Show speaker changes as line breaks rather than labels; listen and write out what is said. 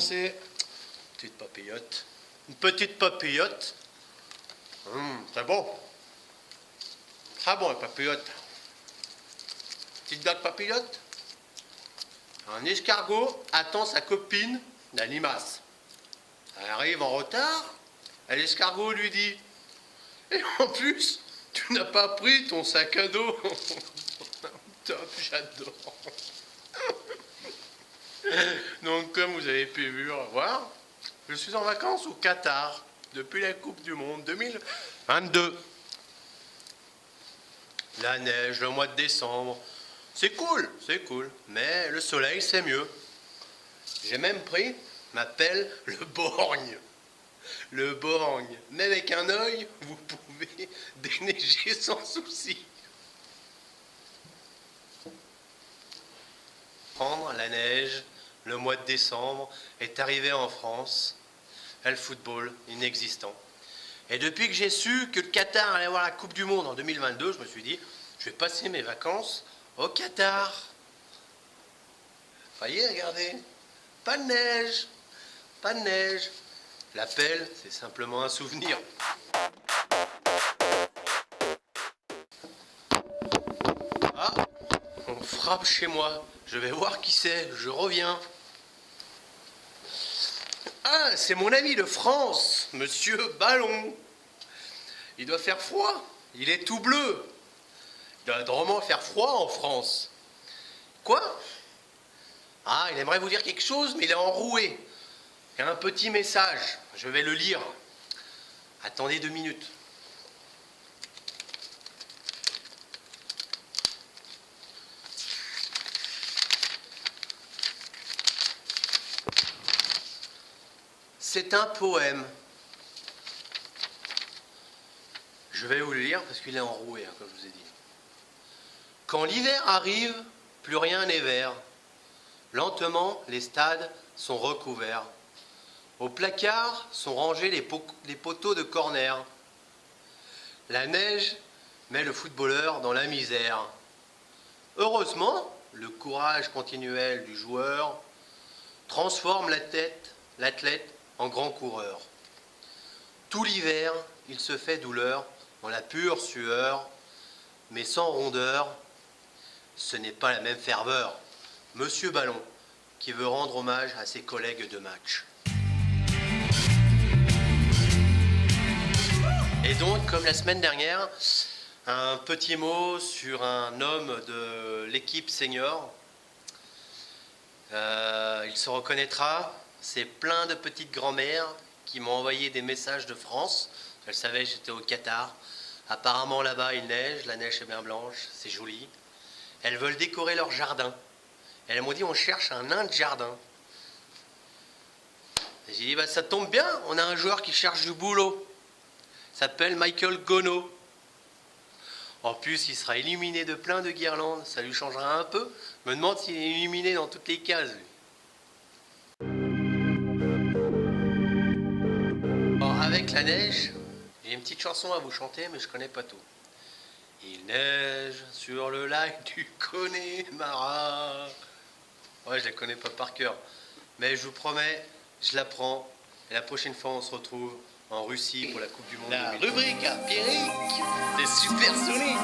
commencer. Petite papillote. Une petite papillote. C'est bon. Très bon, une papillote. Petite blague papillote. Un escargot attend sa copine, la limace. Elle arrive en retard. Et l'escargot lui dit: et en plus, tu n'as pas pris ton sac à dos. Top, j'adore. Donc, comme vous avez pu voir, je suis en vacances au Qatar depuis la Coupe du Monde 2022. La neige, le mois de décembre, c'est cool, mais le soleil, c'est mieux. J'ai même pris ma pelle, le borgne. Le borgne. Mais avec un œil, vous pouvez déneiger sans souci. Prendre la neige, le mois de décembre, est arrivé en France. Et le football, inexistant. Et depuis que j'ai su que le Qatar allait avoir la Coupe du Monde en 2022, je me suis dit, je vais passer mes vacances au Qatar. Voyez, regardez, pas de neige, pas de neige. La pelle, c'est simplement un souvenir. Ah, on frappe chez moi. Je vais voir qui c'est, je reviens. Ah, c'est mon ami de France, Monsieur Ballon. Il doit faire froid, il est tout bleu. Il doit vraiment faire froid en France. Quoi? Ah, il aimerait vous dire quelque chose, mais il est enroué. Il y a un petit message, je vais le lire. Attendez 2 minutes. C'est un poème. Je vais vous le lire parce qu'il est enroué, comme je vous ai dit. Quand l'hiver arrive, plus rien n'est vert. Lentement, les stades sont recouverts. Au placard sont rangés les poteaux de corner. La neige met le footballeur dans la misère. Heureusement, le courage continuel du joueur transforme l'athlète en grand coureur. Tout l'hiver, il se fait douleur dans la pure sueur, mais sans rondeur, ce n'est pas la même ferveur. Monsieur Ballon, qui veut rendre hommage à ses collègues de match. Et donc, comme la semaine dernière, un petit mot sur un homme de l'équipe senior. Il se reconnaîtra, c'est plein de petites grand-mères qui m'ont envoyé des messages de France. Elles savaient que j'étais au Qatar. Apparemment là-bas il neige, la neige est bien blanche, c'est joli. Elles veulent décorer leur jardin. Elles m'ont dit on cherche un nain de jardin. J'ai dit bah, ça tombe bien, on a un joueur qui cherche du boulot. Il s'appelle Michael Gono. En plus il sera illuminé de plein de guirlandes, ça lui changera un peu. Je me demande s'il est illuminé dans toutes les cases. Alors, avec la neige, j'ai une petite chanson à vous chanter, mais je connais pas tout. Il neige sur le lac du Connemara. Ouais, je la connais pas par cœur. Mais je vous promets, je la prends. Et la prochaine fois, on se retrouve en Russie pour la Coupe du Monde. La rubrique à Pierrick des Supersoniques.